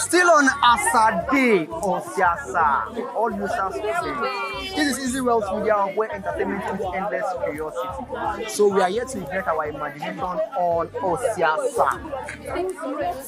Still on Asa Day or Siasa, all users today. This is Easy Wealth Media, where entertainment is endless curiosity. So we are here to ignite our imagination on Osiasa.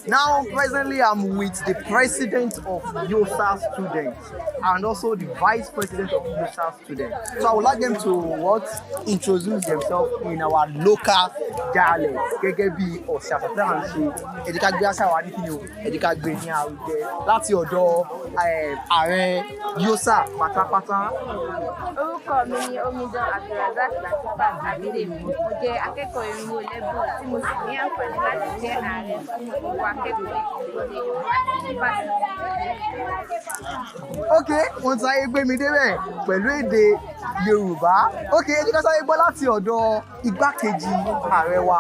Now, presently, I'm with the president of Yosa students and also the vice president of Yosa students. So I would like them to introduce themselves in our local dialect. Gẹ́gẹ́ bí Osiasa tí a ń ṣe, ẹ jẹ́ ká gbé àṣà wa ní kíni o, ẹ jẹ́ ká gbé ní àrùjẹ láti ọ̀dọ̀ ààrẹ Yosa pátápátá. Orúkọ mi ni Omidan Abdulrazak Latifa Abidemi. Mo jẹ́ akẹ́kọ̀ọ́ irinwó lẹ́bùn tí mo sì ní àǹfààní láti jẹ́ ààrẹ fún gbogbo akẹ́kọ̀ọ́ ìpínlẹ̀ Yorùbá àti Fásitì. Ok, wọ́n ti sáyé gbé mi débẹ̀ pẹ̀lú èdè Yorùbá. Ok, ẹ jẹ́ ká sáyé gbọ́ láti ọ̀dọ̀ igbákejì ààrẹ wa.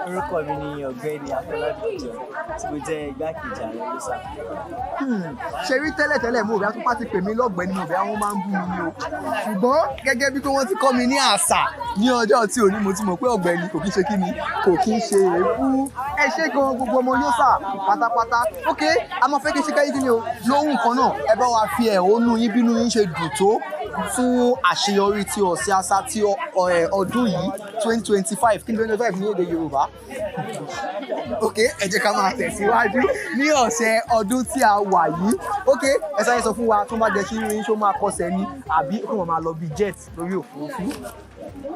Orúkọ mi ni Ọ̀gbẹ́ni Afọlábíjọ tí mo jẹ́ igbákejì ààrẹ Yosa. Ṣé rí tẹ́lẹ̀tẹ́lẹ̀ mo ò bí a tún pàtì pè mí lọ́gbẹ̀ẹ́ ni mo ò bí àwọn máa ń bú mi ní o. Ṣùgbọ́n gẹ́gẹ́ bí pé wọ́n ti kọ́ mi ní àṣà ní ọjọ́ tí òní mo ti mọ̀ pé ọ̀gbẹ́ni kò kí ń ṣe kíni, kò kí ń ṣe èébú. Ẹ ṣé gan gbogbo ọmọ Yosa pátápátá. Ok, a máa fẹ́ kí n ṣe káyé kíni o lóhùn kan náà ẹ bá wa fi ẹ̀hónú yín bínú yín ṣe dùn tó fún àṣeyọrí ti Osiasa ti ọdún yìí 2025 kí ni 2025 ní èdè Yorùbá. Ok, ẹ jẹ́ ká máa tẹ̀síwájú ní ọ̀sẹ̀ ọdún tí a wà yìí. Ok, ẹ sáré sọ fún wa tó bá jẹ́ kí irun yín ṣó máa kọsẹ̀ ni àbí kó máa lọ bí jet lórí òfurufú.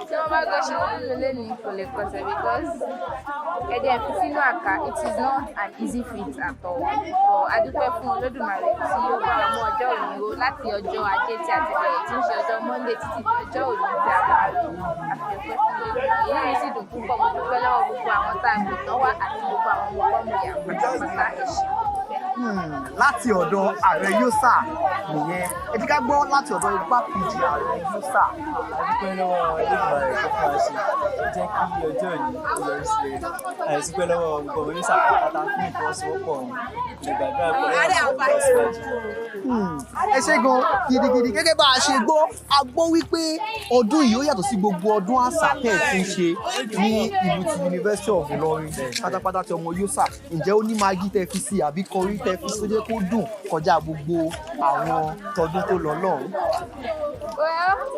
Tí wọ́n bá gbọ́ ṣe wọ́n lò lẹ́nu kò lè kọsẹ̀ because ẹ̀dẹ̀ fi sínú àká it is not an easy feat at all. But a dúpẹ́ fún Olódùmarè tí ó bá ọmọ ọjọ́ òní ro láti ọjọ́ Ajé tí a ti bẹ̀rẹ̀ tí ń ṣe ọjọ́ Monday títí di ọjọ́ òní tí a bá rí àfihàn fún Olódùmarè. Inú mi sì dùn púpọ̀, mo dúpẹ́ lọ́wọ́ gbogbo àwọn tá a gbè tán wá àti gbogbo àwọn ọmọ ọmọ ìyàwó pátápátá ẹ̀ṣin. Láti ọ̀dọ̀ ààrẹ Yosa nìyẹn, ẹ jẹ́ ká gbọ́ láti ọ̀dọ̀ igbákejì ààrẹ Yosa. A dúpẹ́ lọ́wọ́ Olódùmarè tó fún wa ṣe jẹ́ kí ọjọ́ òní ó yọrí sí rere. A dúpẹ́ lọ́wọ́ gbogbo ọmọ Yosa pátápátá fún ìfọwọ́sowọ́pọ̀ wọn. Ìgbàgbọ́ Ẹ ṣé gan gidigidi gẹ́gẹ́ bá a ṣe gbọ́, a gbọ́ wípé ọdún yìí ó yàtọ̀ sí gbogbo ọdún àṣà tẹ̀ tí ń ṣe ní ìlú ti University of Ilorin pátápátá ti ọmọ Yosa. Ǹjẹ́ ó ní magi tẹ́ fi sí àbí kọrí tẹ́ fi sí tó jẹ́ kó dùn kọjá gbogbo àwọn tọdún tó lọ lọ́hùn?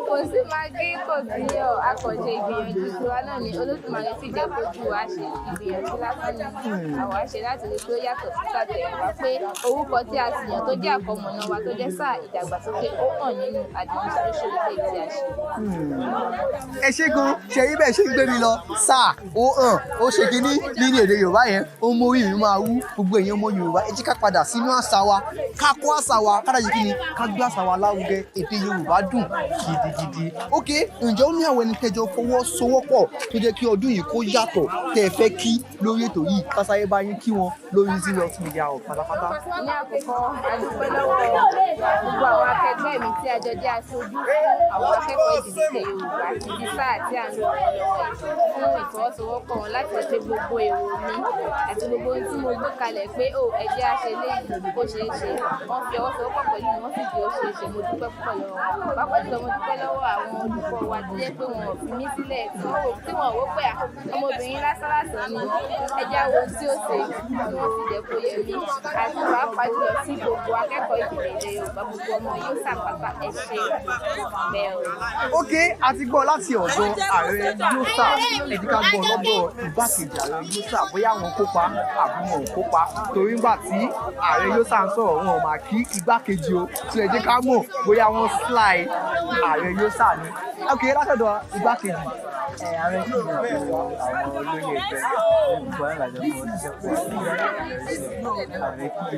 Kò sí magi kò sí akọ̀jẹ ìgbìyànjú tiwa náà ni Olódùmarè sì jẹ́ kójú wa ṣe ìgbìyànjú lásán ni àwa ṣe láti rí pé ó yàtọ̀ sí tàtẹ̀yìnwá pé orúkọ tí a sì yàn tó jẹ́ àkọmọ̀nà wa tó jẹ́ sáà ìdàgbàsókè ó hàn nínú administration ilé tí a ṣe. Ẹ ṣé gan, ṣe yí bẹ́ẹ̀ ṣe ń gbé mi lọ sáà ó hàn ó ṣe kínní nínú èdè Yorùbá yẹn ó mú orí mi máa wú gbogbo èèyàn ọmọ Yorùbá. Ẹ jẹ́ ká padà sínú àṣà wa ká kó àṣà wa ká dájú kíni ká gbé àṣà wa lárugẹ. Èdè Yorùbá dùn gidigidi. Ok, ǹjẹ́ ó ní àwọn ẹni tẹ́jọ fọwọ́sowọ́pọ̀ tó jẹ́ kí ọdún yìí kó yàtọ̀ tẹ́ ẹ fẹ́ kí lórí ètò yìí kásáyé bá yín kí wọn lórí Easy Wealth Media pátápátá? Ní àkọ́kọ́, a dúpẹ́ lọ́wọ́ gbogbo àwọn akẹgbẹ́ mi tí a jọ jẹ́ aṣojú àwọn akẹ́kọ̀ọ́ ìdílé Yorùbá ti sáà tí à ń lò fún ìfọwọ́sowọ́pọ̀ wọn láti ṣe gbogbo èrò mi àti gbogbo ohun tí mo gbé kalẹ̀ pé ẹ jẹ́ a ṣe eléyìí bó ṣe é ṣe. Wọ́n fi ọwọ́ sowọ́pọ̀ pẹ̀lú mi, wọ́n sì fi ó ṣe é ṣe. Mo dúpẹ́ púpọ̀ lọ́wọ́ wọn. Pàápàá jùlọ mo dúpẹ́ lọ́wọ́ àwọn olùkọ́ wa tó jẹ́ pé wọn ò fi mí sílẹ̀ tí wọ́n wò pé ọmọbìnrin lásán ni ẹja wo tí ó ṣe tí wọ́n sì jẹ́ kó yẹ mí. Àti pàápàá jùlọ sí gbogbo akẹ́kọ̀ọ́ ìjìnlẹ̀ Yorùbá gbogbo ọmọ Yosa pátá ẹ ṣé bẹ́ẹ̀ o. Ok, a ti gbọ́ láti ọ̀dọ̀ ààrẹ Yosa, ẹ jẹ́ ká gbọ́ lọ́dọ̀ igbákejì ààrẹ Yosa bóyá wọn kópa àbí wọn ò kópa torí ńgbà tí ààrẹ Yosa ń sọ̀rọ̀ wọn ò máa kí igbákejì o, tí ẹ jẹ́ ká mọ̀ bóyá wọ́n slide ààrẹ Yosa ni. Ok, látọ̀dọ̀ igbákejì. Ààrẹ kí ni gbogbo àwọn olóyè ẹgbẹ́ gbogbo àgbàjọ fún oníṣẹ́ pọ̀ sí ààrẹ kí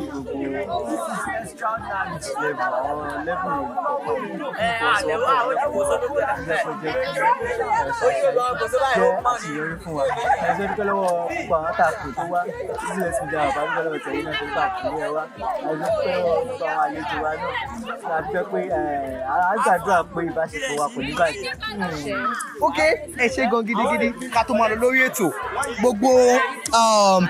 gbogbo àṣeyọrí fún wa. Ẹ ṣe dúpẹ́ lọ́wọ́ gbogbo àwọn àtàkùn tó wá Easy Wealth Media àbá dúpẹ́ lọ́wọ́ tẹ̀yìn náà tó gbà kúrò ẹ wá. Ẹ dúpẹ́ lọ́wọ́ gbogbo àwọn àlejò wa náà. A dúpẹ́ pé a gbàdúrà pé ìbáṣepọ̀ wa kò ní bàjẹ́. Ok, ẹ ṣé gan gidigidi ká tó máa lọ lórí ètò gbogbo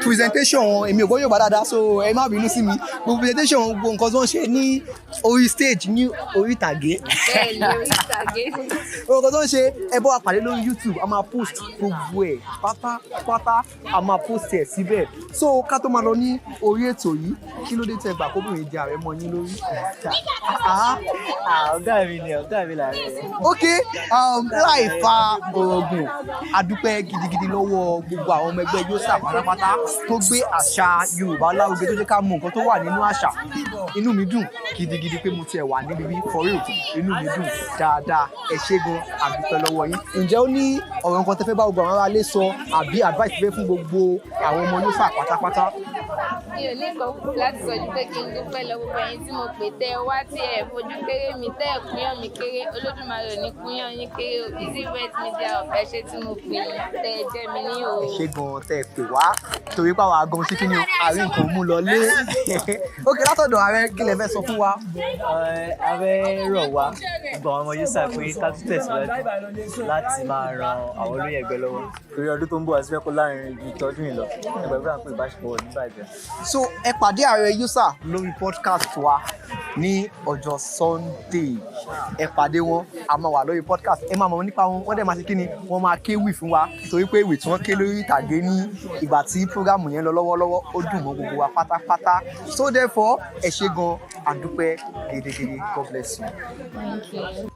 presentation èmi ò gbọ́ Yorùbá dáadáa so ẹ má bínú sí mi gbogbo presentation gbogbo nǹkan tó ń ṣe ní orí stage ní orí ìtàgé bẹ́ẹ̀ni orí ìtàgé gbogbo nǹkan tó ń ṣe ẹ bọ́ wa pàdé lórí YouTube a máa post gbogbo ẹ̀ pátápátá a máa post ẹ̀ síbẹ̀ so ká tó máa lọ ní orí ètò yìí kí ló dé tẹ́ gbà kóbìnrin jẹ ààrẹ mọ́ yín lórí. ọ̀gá mi ni ọ̀gá mi làárẹ̀. ok láì fa ọ̀rọ̀gùn adúpẹ́ gidigidi lọ́wọ́ gbogbo àwọn ọmọ ẹgbẹ́ Yosa pátápátá tó gbé àṣà Yorùbá lárugẹ tó jẹ́ ká mọ nǹkan tó wà nínú àṣà inú mi dùn gidigidi pé mo tiẹ̀ wà níbi bí for real inú mi dùn dáadáa ẹ ṣé gan adúpẹ́ lọ́wọ́ yín ǹjẹ́ ó ní ọ̀rọ̀ nǹkan tẹ́ fẹ́ bá gbogbo àwọn aráalé sọ àbí advice fẹ́ fún gbogbo àwọn ọmọ Yosa pátápátá. mi ò ní nǹkan kúkú láti sọ ju pé kí n dúpẹ́ lọ́wọ́ gbogbo ẹ̀yin tí mo pè tẹ́ ẹ wá tí ẹ fojú kéré mi tẹ́ ẹ kúnyàn mi kéré Olódùmarè ò ní kúnyàn yín kéré o easywealthmediahub ẹ ṣé tí mo pè yín tẹ́ ẹ jẹ́ mi ní o. ẹ ṣé gan tẹ́ ẹ pè wá torí pé àwọn agan sí kí ni àrí nǹkan mú lọ lé ok látọ̀dọ̀ ààrẹ kí lẹ fẹ́ sọ fún wa. ààrẹ rọ̀ wá gbogbo àwọn ọmọ Yosa pé ká tún tẹ̀síwájú láti máa ran àwọn olóyè ẹgbẹ́ lọ́wọ́ torí ọdún tó ń bọ̀ àti fẹ́ kó láàrin ibi ìtọ́jú ìlọ ẹgbẹ́ fúnra pé ìbáṣepọ̀ wọ̀ níbàjẹ́. so ẹ pàdé ààrẹ Yosa lórí podcast wa ní ọjọ́ Sunday ẹ pàdé wọn a máa wà lórí podcast ẹ máa mọ̀ nípa wọn wọ́n dẹ̀ máa ṣe kí ni wọ́n máa kéwì fún wa torí pé ìwé tí wọ́n ké lórí ìtàgé ní ìgbà tí prógámù yẹn lọ lọ́wọ́lọ́wọ́ ó dùn mọ́ gbogbo wa pátápátá so therefore ẹ ṣé gan adúpẹ́ gidigidi God bless you. Thank you.